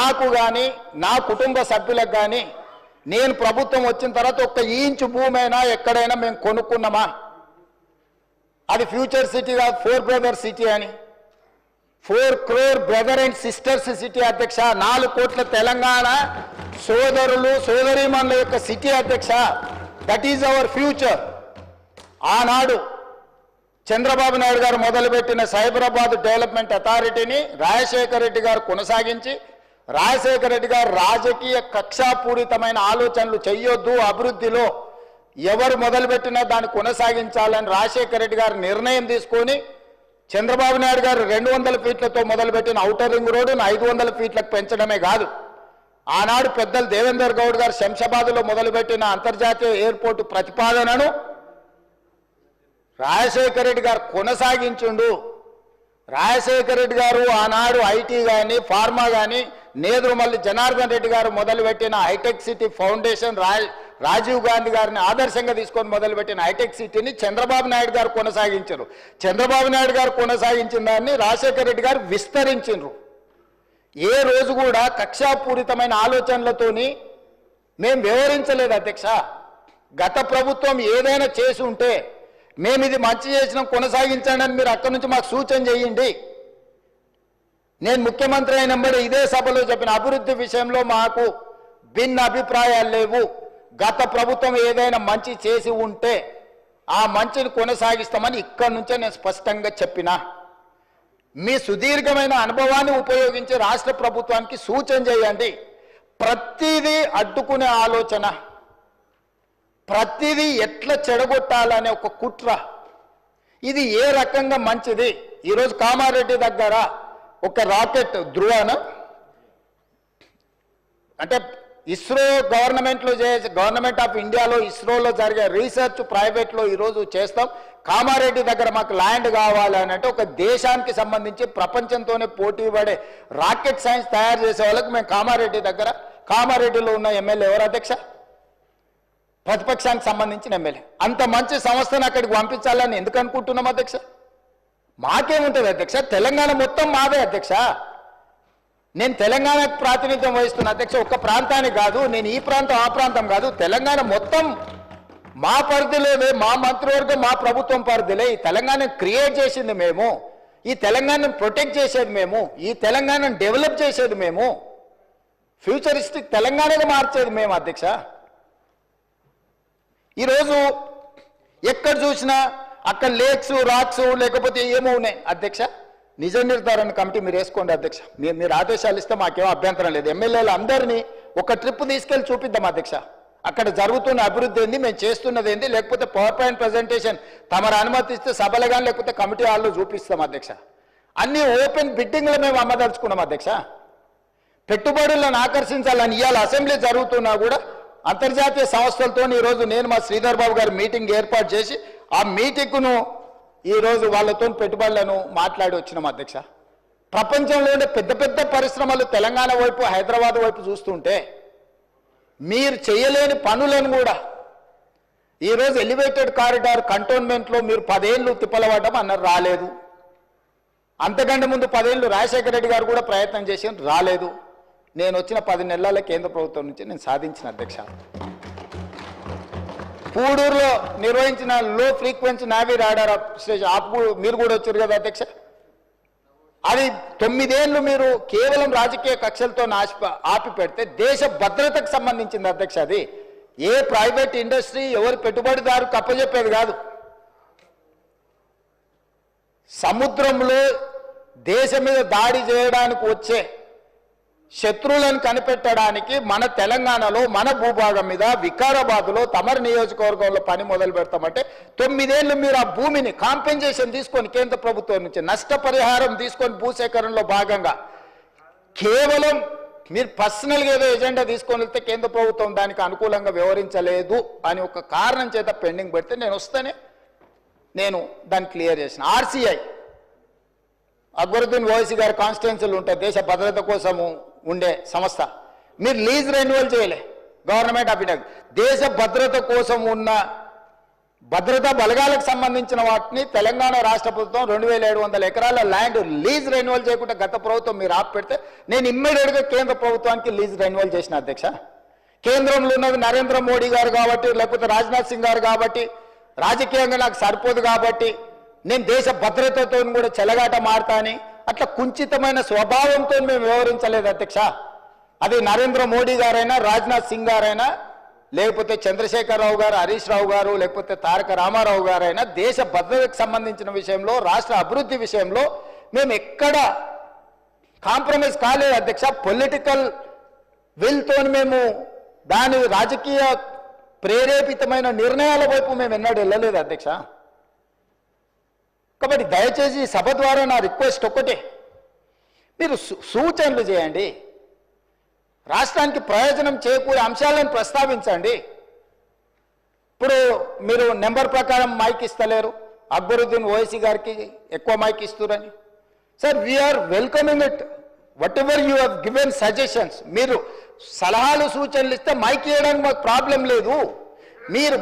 నాకు కానీ నా కుటుంబ సభ్యులకు కానీ నేను ప్రభుత్వం వచ్చిన తర్వాత ఒక్క ఇంచు భూమి అయినా ఎక్కడైనా మేము కొనుక్కున్నామా? అది ఫ్యూచర్ సిటీ కాదు, 4 బ్రదర్ సిటీ అని, 4 crore brother and sisters city అధ్యక్ష. 4 కోట్ల తెలంగాణ సోదరులు సోదరీమణుల యొక్క సిటీ అధ్యక్ష. That is our future. ఆనాడు చంద్రబాబు నాయుడు గారు మొదలుపెట్టిన సైబరాబాద్ డెవలప్మెంట్ అథారిటీని రాజశేఖర రెడ్డి గారు కొనసాగించి, రాజశేఖర రెడ్డి గారు రాజకీయ కక్షాపూరితమైన ఆలోచనలు చెయ్యొద్దు, అభివృద్ధిలో ఎవరు మొదలుపెట్టినా దాన్ని కొనసాగించాలని రాజశేఖర రెడ్డి గారు నిర్ణయం తీసుకొని చంద్రబాబు నాయుడు గారు 200 ఫీట్లతో మొదలుపెట్టిన ఔటర్ రింగ్ రోడ్డును 500 ఫీట్లకు పెంచడమే కాదు, ఆనాడు పెద్దలు దేవేందర్ గౌడ్ గారు శంషాబాద్లో మొదలుపెట్టిన అంతర్జాతీయ ఎయిర్పోర్టు ప్రతిపాదనను రాజశేఖర రెడ్డి గారు కొనసాగించుండు. రాజశేఖర రెడ్డి గారు ఆనాడు ఐటీ కానీ ఫార్మా కానీ నేదురుమల్లి జనార్దన్ రెడ్డి గారు మొదలుపెట్టిన hi-tech city foundation, Rajiv Gandhi గారిని ఆదర్శంగా తీసుకొని మొదలుపెట్టిన హైటెక్ సిటీని చంద్రబాబు నాయుడు గారు కొనసాగించారు. చంద్రబాబు నాయుడు గారు కొనసాగించిన దాన్ని రాజశేఖర రెడ్డి గారు విస్తరించారు. ఏ రోజు కూడా కక్షాపూరితమైన ఆలోచనలతోని మేము వివరించలేదు అధ్యక్ష. గత ప్రభుత్వం ఏదైనా చేసి ఉంటే మేము ఇది మంచి చేసినాం కొనసాగించండి అని మీరు అక్కడి నుంచి మాకు సూచన చేయండి. నేను ముఖ్యమంత్రి అయినప్పుడు ఇదే సభలో చెప్పిన అభివృద్ధి విషయంలో మాకు భిన్న అభిప్రాయాలు లేవు. గత ప్రభుత్వం ఏదైనా మంచి చేసి ఉంటే ఆ మంచిని కొనసాగిస్తామని ఇక్కడి నుంచే నేను స్పష్టంగా చెప్పిన. మీ సుదీర్ఘమైన అనుభవాన్ని ఉపయోగించి రాష్ట్ర ప్రభుత్వానికి సూచన చేయండి. ప్రతిదీ అడ్డుకునే ఆలోచన, ప్రతిదీ ఎట్లా చెడగొట్టాలనే ఒక కుట్ర, ఇది ఏ రకంగా మంచిది? ఈరోజు కామారెడ్డి దగ్గర ఒక రాకెట్ ధ్రువన అంటే ఇస్రో గవర్నమెంట్ ఆఫ్ ఇండియాలో ఇస్రోలో జరిగే రీసెర్చ్ ప్రైవేట్లో ఈరోజు చేస్తాం. కామారెడ్డి దగ్గర మాకు ల్యాండ్ కావాలని అంటే ఒక దేశానికి సంబంధించి ప్రపంచంతోనే పోటీ పడే రాకెట్ సైన్స్ తయారు చేసే వాళ్ళకి మేము కామారెడ్డిలో ఉన్న ఎమ్మెల్యే ఎవరు అధ్యక్ష? ప్రతిపక్షానికి సంబంధించిన ఎమ్మెల్యే. అంత మంచి సంస్థను అక్కడికి పంపించాలని ఎందుకు అనుకుంటున్నాం అధ్యక్ష? మాకేముంటుంది అధ్యక్ష? తెలంగాణ మొత్తం మాదే అధ్యక్ష. నేను తెలంగాణకు ప్రాతినిధ్యం వహిస్తున్న అధ్యక్ష. ఒక్క ప్రాంతానికి కాదు, నేను ఈ ప్రాంతం ఆ ప్రాంతం కాదు, తెలంగాణ మొత్తం మా పరిధిలోనే, మా మంత్రివర్గం మా ప్రభుత్వం పరిధిలే. ఈ తెలంగాణను క్రియేట్ చేసింది మేము, ఈ తెలంగాణను ప్రొటెక్ట్ చేసేది మేము, ఈ తెలంగాణను డెవలప్ చేసేది మేము, ఫ్యూచరిస్టిక్ తెలంగాణగా మార్చేది మేము అధ్యక్ష. ఈరోజు ఎక్కడ చూసినా అక్కడ లేక్స్ రాక్స్ లేకపోతే ఏమో ఉన్నాయి అధ్యక్ష. నిజ నిర్ధారణ కమిటీ మీరు వేసుకోండి అధ్యక్ష. మీరు ఆదేశాలు ఇస్తే మాకేమో అభ్యంతరం లేదు. ఎమ్మెల్యేలు అందరినీ ఒక ట్రిప్ తీసుకెళ్లి చూపిద్దాం అధ్యక్ష. అక్కడ జరుగుతున్న అభివృద్ధి ఏంది, మేము చేస్తున్నది ఏంది, లేకపోతే పవర్ పాయింట్ ప్రజెంటేషన్ తమరు అనుమతిస్తే సభలు కానీ లేకపోతే కమిటీ హాల్లో చూపిస్తాం అధ్యక్ష. అన్ని ఓపెన్ బిడ్డింగ్లో మేము అమ్మదలుచుకున్నాం అధ్యక్ష. పెట్టుబడులను ఆకర్షించాలని ఇవాళ అసెంబ్లీ జరుగుతున్నా కూడా అంతర్జాతీయ సంస్థలతో ఈరోజు నేను మా శ్రీధర్ బాబు గారు మీటింగ్ ఏర్పాటు చేసి ఆ మీటింగ్ను ఈరోజు వాళ్ళతో పెట్టుబడులను మాట్లాడి వచ్చినాం అధ్యక్ష. ప్రపంచంలోనే పెద్ద పెద్ద పరిశ్రమలు తెలంగాణ వైపు హైదరాబాద్ వైపు చూస్తుంటే మీరు చేయలేని పనులను కూడా ఈరోజు ఎలివేటెడ్ కారిడార్ కంటోన్మెంట్లో మీరు 10 ఏళ్ళు తిప్పలవడం అన్నారు, రాలేదు. అంతకంటే ముందు 10 ఏళ్ళు రాజశేఖర రెడ్డి గారు కూడా ప్రయత్నం చేసి రాలేదు. నేను వచ్చిన 10 నెలల కేంద్ర ప్రభుత్వం నుంచి నేను సాధించిన అధ్యక్ష. పూడూరులో నిర్వహించిన లో ఫ్రీక్వెన్సీ నావీ రాడార్ స్టేషన్ మీరు కూడా వచ్చారు కదా అధ్యక్ష. అది 9 ఏళ్ళు మీరు కేవలం రాజకీయ కక్షలతో ఆపి పెడితే దేశ భద్రతకు సంబంధించింది అధ్యక్ష. అది ఏ ప్రైవేట్ ఇండస్ట్రీ ఎవరి పెట్టుబడిదారు కప్పజెప్పేది కాదు. సముద్రంలో దేశం మీద దాడి చేయడానికి వచ్చే శత్రువులను కనిపెట్టడానికి మన తెలంగాణలో మన భూభాగం మీద వికారాబాద్లో తమరు నియోజకవర్గంలో పని మొదలు పెడతామంటే 9 ఏళ్ళు మీరు ఆ భూమిని కాంపెన్సేషన్ తీసుకొని కేంద్ర ప్రభుత్వం నుంచి నష్టపరిహారం తీసుకొని భూసేకరణలో భాగంగా కేవలం మీరు పర్సనల్గా ఏదో ఎజెండా తీసుకొని వెళ్తే కేంద్ర ప్రభుత్వం దానికి అనుకూలంగా వ్యవహరించలేదు అని ఒక కారణం చేత పెండింగ్ పెడితే నేను వస్తేనే నేను దాన్ని క్లియర్ చేసిన. ఆర్సీఐ అక్బరుద్దీన్ ఓవైసీ గారి కాన్స్టిట్యున్సీలు ఉంటాయి, దేశ భద్రత కోసము ఉండే సంస్థ. మీరు లీజ్ రెన్యువల్ చేయలే. గవర్నమెంట్ ఆఫ్ ఇండియా దేశ భద్రత కోసం ఉన్న భద్రతా బలగాలకు సంబంధించిన వాటిని తెలంగాణ రాష్ట్ర ప్రభుత్వం 2700 ఎకరాల ల్యాండ్ లీజ్ రెన్యువల్ చేయకుండా గత ప్రభుత్వం మీరు ఆపిపెడితే నేను ఇమ్మీడియట్గా కేంద్ర ప్రభుత్వానికి లీజ్ రెన్యువల్ చేసిన అధ్యక్ష. కేంద్రంలో ఉన్నది నరేంద్ర మోడీ గారు కాబట్టి, లేకపోతే రాజ్నాథ్ సింగ్ గారు కాబట్టి, రాజకీయంగా నాకు సరిపోదు కాబట్టి నేను దేశ భద్రతతో కూడా చెలగాట మారుతా అని అట్లా కుంచితమైన స్వభావంతో మేము వ్యవహరించలేదు అధ్యక్ష. అది నరేంద్ర మోడీ గారైనా, రాజ్నాథ్ సింగ్ గారైనా, లేకపోతే చంద్రశేఖరరావు గారు, హరీష్ రావు గారు, లేకపోతే తారక రామారావు గారైనా దేశ భద్రతకు సంబంధించిన విషయంలో, రాష్ట్ర అభివృద్ధి విషయంలో మేము ఎక్కడ కాంప్రమైజ్ కాలేదు అధ్యక్ష. పొలిటికల్ విల్తో మేము దాని రాజకీయ ప్రేరేపితమైన నిర్ణయాల వైపు మేము ఎన్నడూ వెళ్ళలేదు అధ్యక్ష. కాబట్టి దయచేసి సభ ద్వారా నా రిక్వెస్ట్ ఒక్కటే, మీరు సూచనలు చేయండి, రాష్ట్రానికి ప్రయోజనం చేకూరే అంశాలను ప్రస్తావించండి. ఇప్పుడు మీరు నెంబర్ ప్రకారం మైక్ ఇస్తలేరు, అక్బరుద్దీన్ ఓవైసీ గారికి ఎక్కువ మైక్ ఇస్తున్నారని. Sir, we are welcoming it, whatever you have given suggestions. మీరు సలహాలు సూచనలు ఇస్తే మైక్ ఇవ్వడానికి మాకు ప్రాబ్లం లేదు. మీరు